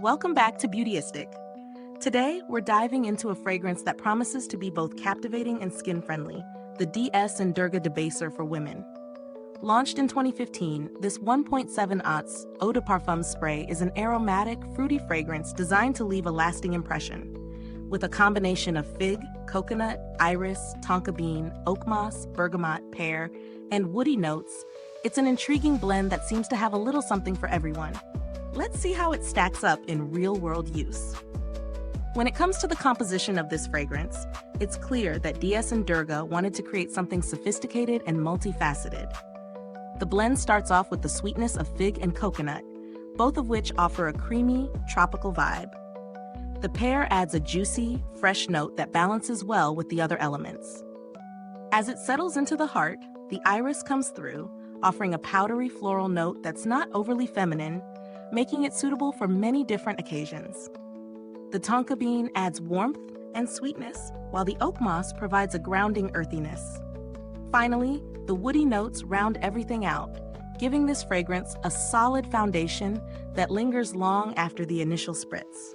Welcome back to Beautyistic. Today, we're diving into a fragrance that promises to be both captivating and skin-friendly, the DS Durga Debaser for women. Launched in 2015, this 1.7 Eau de Parfum Spray is an aromatic, fruity fragrance designed to leave a lasting impression. With a combination of fig, coconut, iris, tonka bean, oakmoss, bergamot, pear, and woody notes, it's an intriguing blend that seems to have a little something for everyone. Let's see how it stacks up in real-world use. When it comes to the composition of this fragrance, it's clear that DS Durga wanted to create something sophisticated and multifaceted. The blend starts off with the sweetness of fig and coconut, both of which offer a creamy, tropical vibe. The pear adds a juicy, fresh note that balances well with the other elements. As it settles into the heart, the iris comes through, offering a powdery floral note that's not overly feminine, making it suitable for many different occasions. The tonka bean adds warmth and sweetness, while the oakmoss provides a grounding earthiness. Finally, the woody notes round everything out, giving this fragrance a solid foundation that lingers long after the initial spritz.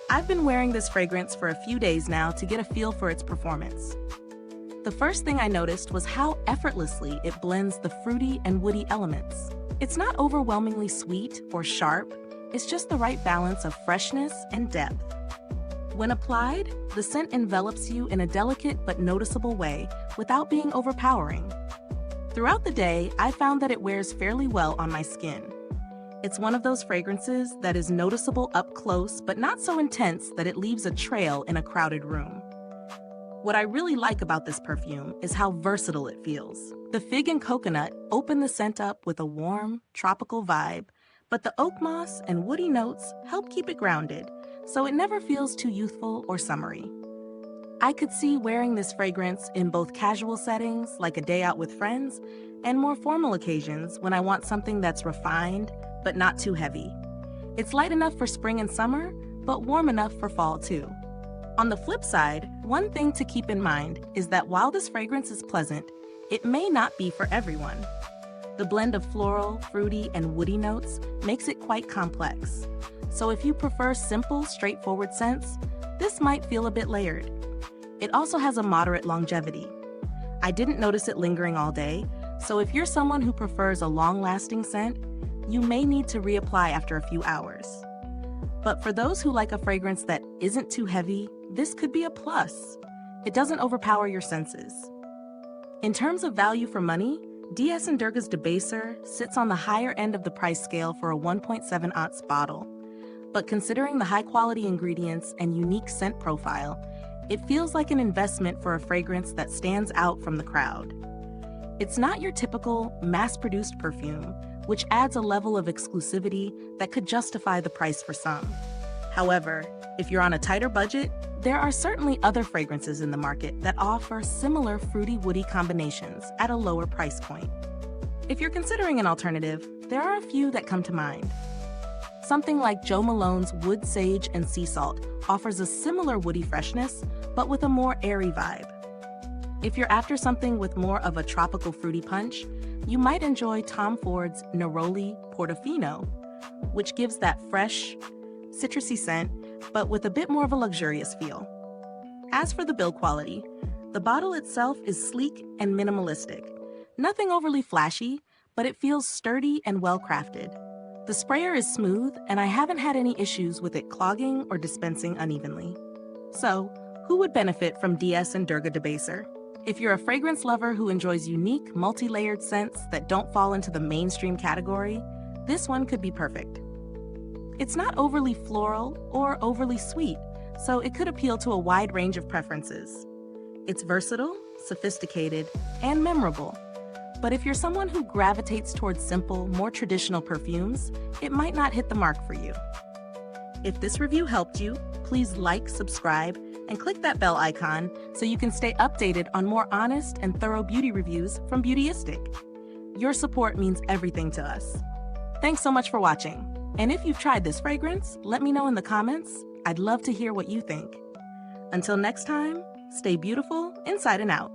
I've been wearing this fragrance for a few days now to get a feel for its performance. The first thing I noticed was how effortlessly it blends the fruity and woody elements. It's not overwhelmingly sweet or sharp, it's just the right balance of freshness and depth. When applied, the scent envelops you in a delicate but noticeable way without being overpowering. Throughout the day, I found that it wears fairly well on my skin. It's one of those fragrances that is noticeable up close but not so intense that it leaves a trail in a crowded room. What I really like about this perfume is how versatile it feels. The fig and coconut open the scent up with a warm, tropical vibe, but the oak moss and woody notes help keep it grounded, so it never feels too youthful or summery. I could see wearing this fragrance in both casual settings, like a day out with friends, and more formal occasions when I want something that's refined, but not too heavy. It's light enough for spring and summer, but warm enough for fall too. On the flip side, one thing to keep in mind is that while this fragrance is pleasant, it may not be for everyone. The blend of floral, fruity, and woody notes makes it quite complex. So if you prefer simple, straightforward scents, this might feel a bit layered. It also has a moderate longevity. I didn't notice it lingering all day, so if you're someone who prefers a long-lasting scent, you may need to reapply after a few hours. But for those who like a fragrance that isn't too heavy, this could be a plus. It doesn't overpower your senses. In terms of value for money, DS Durga's Debaser sits on the higher end of the price scale for a 1.7 bottle. But considering the high-quality ingredients and unique scent profile, it feels like an investment for a fragrance that stands out from the crowd. It's not your typical mass-produced perfume, which adds a level of exclusivity that could justify the price for some. However, if you're on a tighter budget, there are certainly other fragrances in the market that offer similar fruity-woody combinations at a lower price point. If you're considering an alternative, there are a few that come to mind. Something like Jo Malone's Wood Sage and Sea Salt offers a similar woody freshness, but with a more airy vibe. If you're after something with more of a tropical fruity punch, you might enjoy Tom Ford's Neroli Portofino, which gives that fresh, citrusy scent, but with a bit more of a luxurious feel. As for the build quality, the bottle itself is sleek and minimalistic. Nothing overly flashy, but it feels sturdy and well-crafted. The sprayer is smooth, and I haven't had any issues with it clogging or dispensing unevenly. So, who would benefit from DS Durga Debaser? If you're a fragrance lover who enjoys unique, multi-layered scents that don't fall into the mainstream category, this one could be perfect. It's not overly floral or overly sweet, so it could appeal to a wide range of preferences. It's versatile, sophisticated, and memorable. But if you're someone who gravitates towards simple, more traditional perfumes, it might not hit the mark for you. If this review helped you, please like, subscribe, and click that bell icon so you can stay updated on more honest and thorough beauty reviews from Beautyistic. Your support means everything to us. Thanks so much for watching. And if you've tried this fragrance, let me know in the comments. I'd love to hear what you think. Until next time, stay beautiful inside and out.